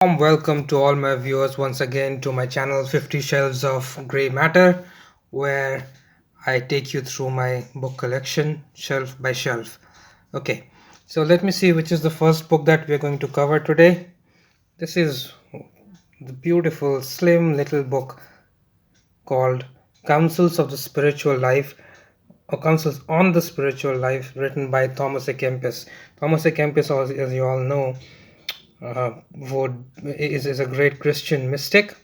Warm welcome to all my viewers once again to my channel 50 Shelves of Grey Matter, where I take you through my book collection shelf by shelf. Okay, so let me see which is the first book that we are going to cover today. This is the beautiful, slim little book called Counsels of the Spiritual Life, or Counsels on the Spiritual Life, written by Thomas A. Kempis. Thomas A. Kempis, as you all know, is a great Christian mystic.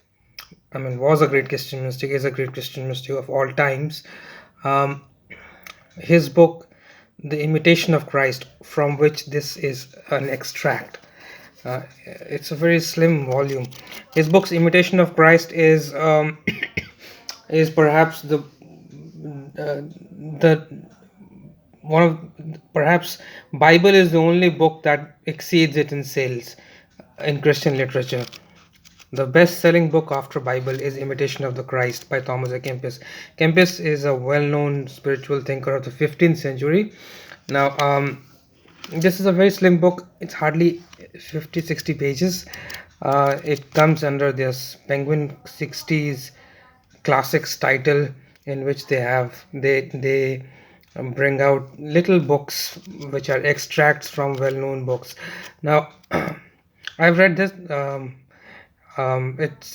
I mean, was a great Christian mystic, is a great Christian mystic of all times. Um, his book, The Imitation of Christ, from which this is an extract. It's a very slim volume. His book's Imitation of Christ is perhaps the one of perhaps Bible is the only book that exceeds it in sales in Christian literature. The best-selling book after Bible is Imitation of the Christ by Thomas A. Kempis. Kempis is a well-known spiritual thinker of the 15th century. Now, this is a very slim book. It's hardly 50-60 pages. It comes under this Penguin 60s classics title, in which they bring out little books which are extracts from well-known books. Now, I've read this.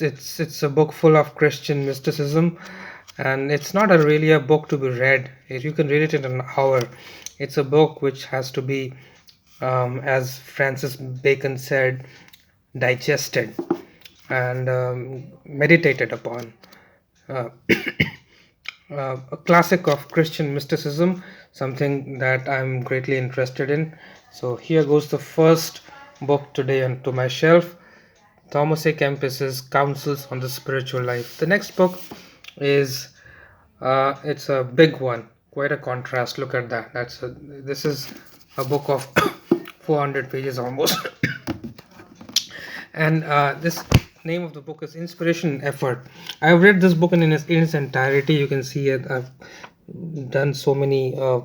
It's a book full of Christian mysticism, and it's not really a book to be read. You can read it in an hour. It's a book which has to be, as Francis Bacon said, digested and meditated upon. Uh, a classic of Christian mysticism, something that I'm greatly interested in. So here goes the first book today onto my shelf. Thomas A. Kempis's Counsels on the Spiritual Life. The next book is it's a big one, quite a contrast. Look at that. This is a book of 400 pages almost, and this name of the book is Inspiration and Effort. I've read this book in its entirety. You can see it. I've done so many uh,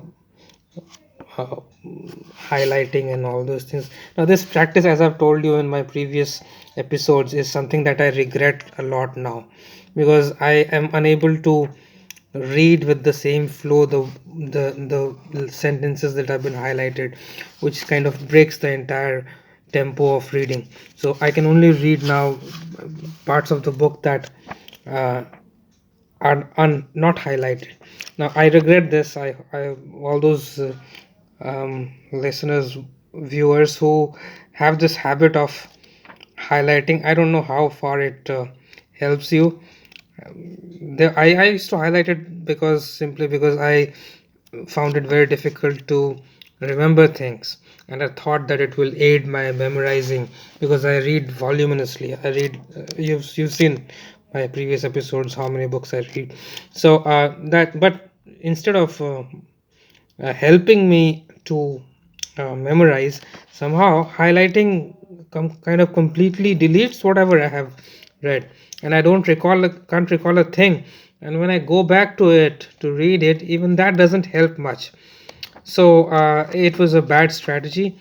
highlighting and all those things. Now, this practice, as I've told you in my previous episodes, is something that I regret a lot now, because I am unable to read with the same flow the sentences that have been highlighted, which kind of breaks the entire tempo of reading. So I can only read now parts of the book that uh, are not highlighted. Now I regret this. I all those listeners, viewers who have this habit of highlighting. I don't know how far it helps you. I used to highlight it simply because I found it very difficult to remember things, and I thought that it will aid my memorizing, because I read voluminously. I read, you've seen my previous episodes how many books I read. So that but instead of helping me to memorize, somehow highlighting kind of completely deletes whatever I have read, and I can't recall a thing. And when I go back to it to read it, even that doesn't help much. So it was a bad strategy.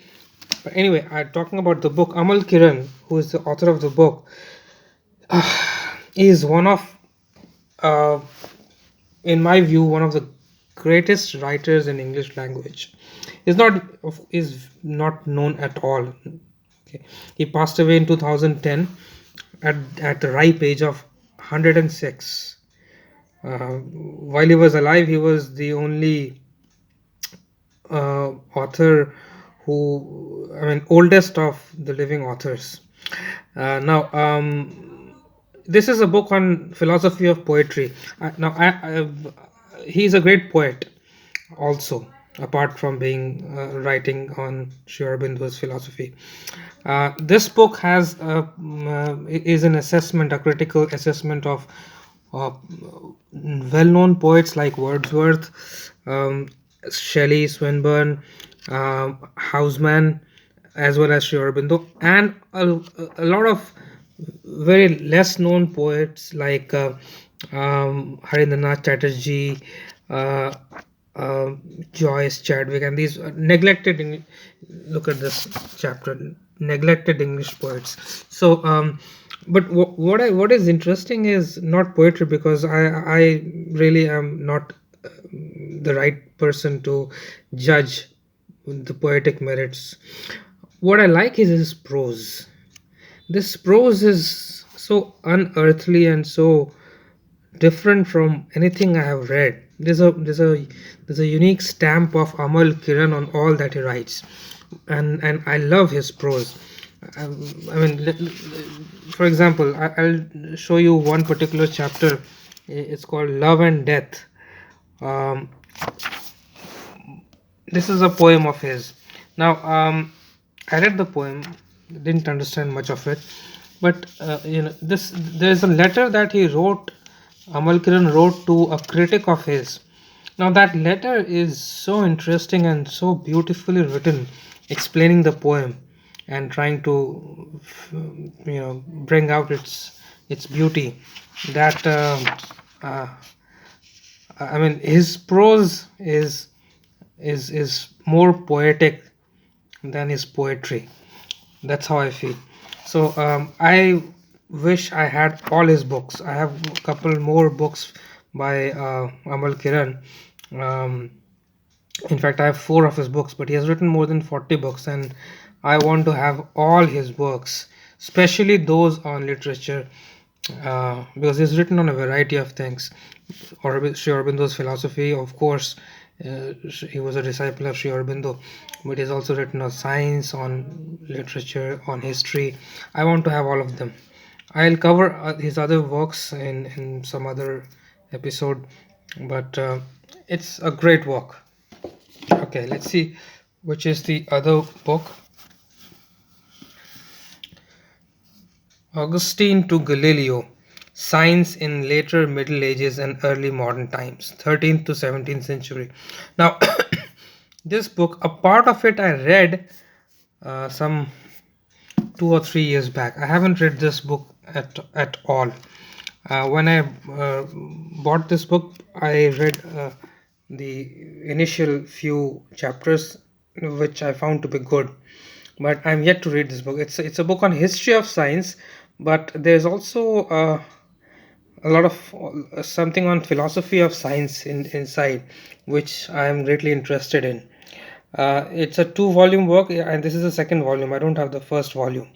But anyway, talking about the book, Amal Kiran, who is the author of the book, is one of, uh, in my view, one of the greatest writers in English language. Is not known at all. Okay. He passed away in 2010 at the ripe age of 106. While he was alive, he was the only author oldest of the living authors. Now, this is a book on philosophy of poetry. He's a great poet also, apart from being writing on Sri Aurobindo's philosophy. This book is an assessment, a critical assessment of uh, well-known poets like Wordsworth, Shelley, Swinburne, Houseman, as well as Sri Aurobindo, and a lot of very less known poets like Harindranath Chatterjee, uh, uh, Joyce Chadwick, and these neglected. Look at this chapter. neglected English poets. So, but what is interesting is not poetry, because I really am not the right person to judge the poetic merits. What I like is his prose. This prose is so unearthly and so different from anything I have read. There's a unique stamp of Amal Kiran on all that he writes, and I love his prose. I mean, for example, I'll show you one particular chapter. It's called Love and Death. Um, this is a poem of his. Now, I read the poem, didn't understand much of it, but this there's a letter that he wrote. Amal Kiran wrote to a critic of his. Now that letter is so interesting and so beautifully written, explaining the poem and trying to, bring out its beauty. That uh, I mean, his prose is more poetic than his poetry. That's how I feel. So I wish I had all his books. I have a couple more books by Amal Kiran. Um, in fact, I have four of his books, but he has written more than 40 books, and I want to have all his works, especially those on literature, because he's written on a variety of things. Sri Aurobindo's philosophy, of course, he was a disciple of Sri Aurobindo, but he's also written on science, on literature, on history. I want to have all of them. I'll cover his other works in some other episode, but it's a great work. Okay, let's see which is the other book. Augustine to Galileo, Science in Later Middle Ages and Early Modern Times, 13th to 17th century. Now, this book, a part of it I read some 2 or 3 years back. I haven't read this book at all. When I bought this book, I read the initial few chapters, which I found to be good. But I'm yet to read this book. It's a book on history of science, but there's also a lot of something on philosophy of science inside, which I am greatly interested in. It's a two-volume work, and this is the second volume. I don't have the first volume.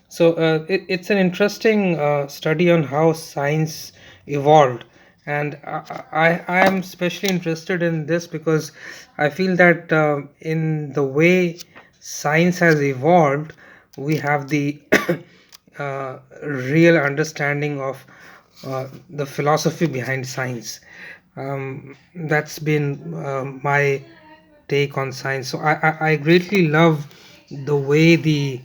So it's an interesting study on how science evolved, and I am especially interested in this because I feel that in the way science has evolved, we have the real understanding of the philosophy behind science. That's been my take on science. So I greatly love the way the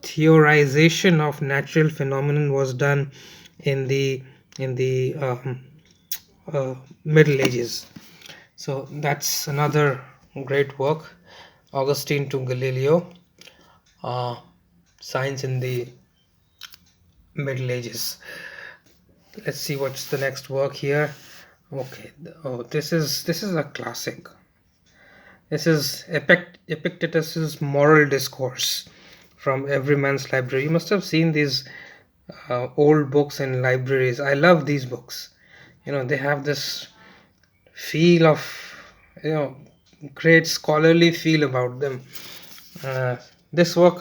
theorization of natural phenomenon was done in the Middle Ages. So that's another great work, Augustine to Galileo, uh, Science in the Middle Ages. Let's see what's the next work here. Okay, oh, this is a classic. This is Epictetus's Moral Discourse from Everyman's Library. You must have seen these old books in libraries. I love these books. They have this feel of, you know, great scholarly feel about them. Uh, this work,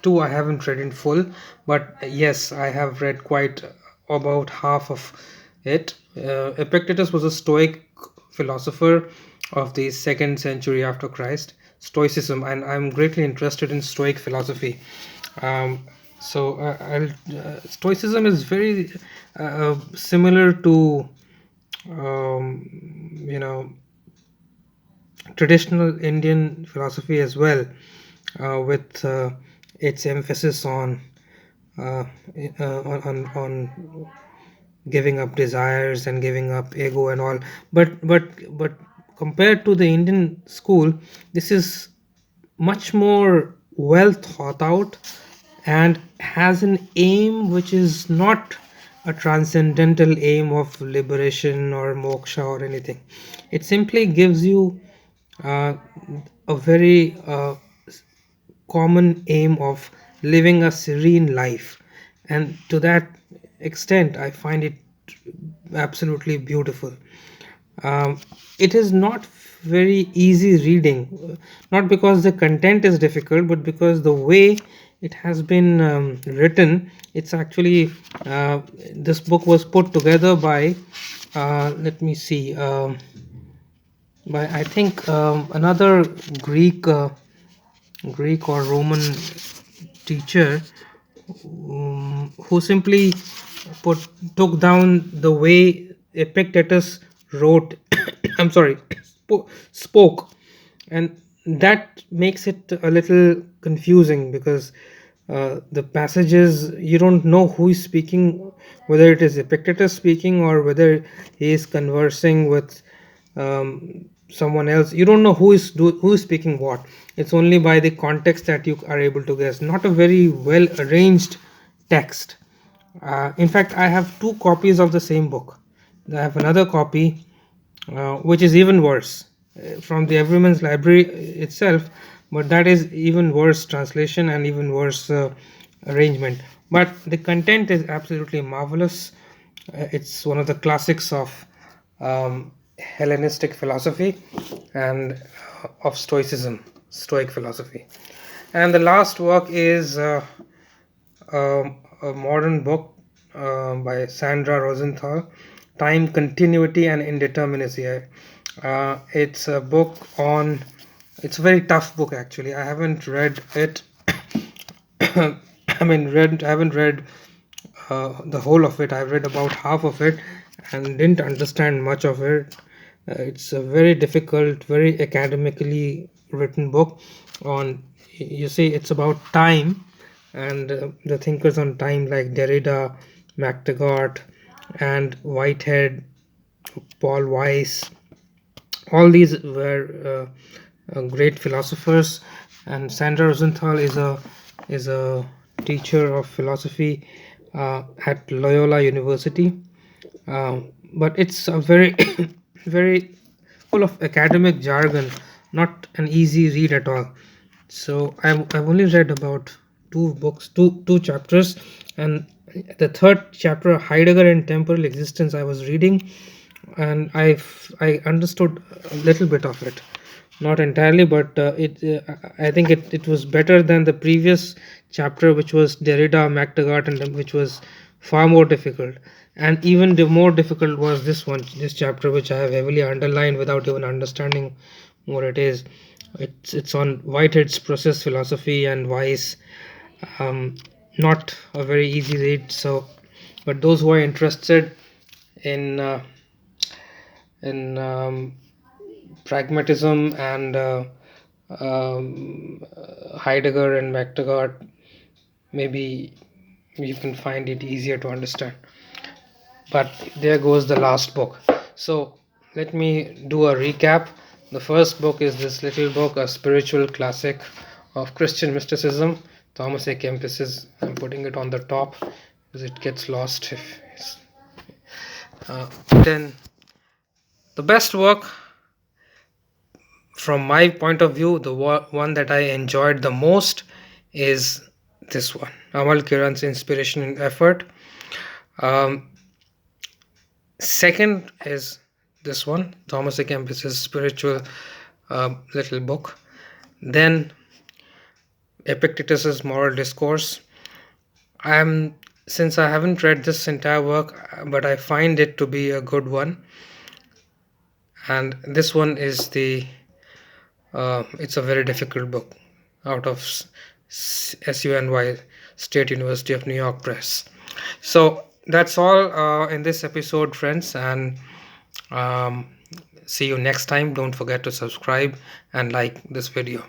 too, I haven't read in full, but yes, I have read quite about half of it. Epictetus was a Stoic philosopher of the second century after Christ, Stoicism, and I'm greatly interested in Stoic philosophy. Stoicism is very similar to, you know, traditional Indian philosophy as well, with its emphasis uh, on giving up desires and giving up ego and all. But compared to the Indian school, this is much more well thought out and has an aim which is not a transcendental aim of liberation or moksha or anything. It simply gives you uh, a very common aim of living a serene life, and to that extent I find it absolutely beautiful. um, it is not very easy reading, not because the content is difficult, but because the way it has been written. It's actually this book was put together by let me see, by I think another Greek or Roman teacher, who simply put took down the way Epictetus wrote. I'm sorry, spoke, and that makes it a little confusing because the passages, you don't know who is speaking, whether it is Epictetus speaking or whether he is conversing with someone else. You don't know who is speaking what. It's only by the context that you are able to guess. Not a very well arranged text. In fact, I have two copies of the same book. I have another copy which is even worse, from the Everyman's Library itself, but that is even worse translation and even worse arrangement. But the content is absolutely marvelous. It's one of the classics of Hellenistic philosophy and of Stoicism, Stoic philosophy. And the last work is a modern book by Sandra Rosenthal, Time, Continuity, and Indeterminacy. It's a book on. It's a very tough book actually. I haven't read it. I haven't read the whole of it. I've read about half of it and didn't understand much of it. It's a very difficult, very academically written book on. You see, it's about time, and the thinkers on time like Derrida, MacTaggart, and Whitehead, Paul Weiss. All these were great philosophers, and Sandra Rosenthal is a teacher of philosophy at Loyola University. But it's a very very full of academic jargon, not an easy read at all. So I've only read about two chapters, and the third chapter, Heidegger and Temporal Existence, I was reading, and I understood a little bit of it, not entirely, but I think it was better than the previous chapter, which was Derrida, MacTaggart, and which was far more difficult. And even the more difficult was this chapter, which I have heavily underlined without even understanding what it is. It's on Whitehead's process philosophy and Weiss. Um, Not a very easy read. So, but those who are interested in pragmatism and Heidegger and MacTaggart, maybe you can find it easier to understand. But there goes the last book. So let me do a recap. The first book is this little book, a spiritual classic of Christian mysticism, Thomas A. Kempis's. I'm putting it on the top because it gets lost if it's, then the best work from my point of view, the one that I enjoyed the most is this one, Amal Kiran's Inspiration and Effort. Um, Second is this one, Thomas A. Kempis's spiritual little book. Then Epictetus's Moral Discourse. Since I haven't read this entire work, but I find it to be a good one. And this one is it's a very difficult book out of SUNY, State University of New York Press. So that's all in this episode, friends, and see you next time. Don't forget to subscribe and like this video.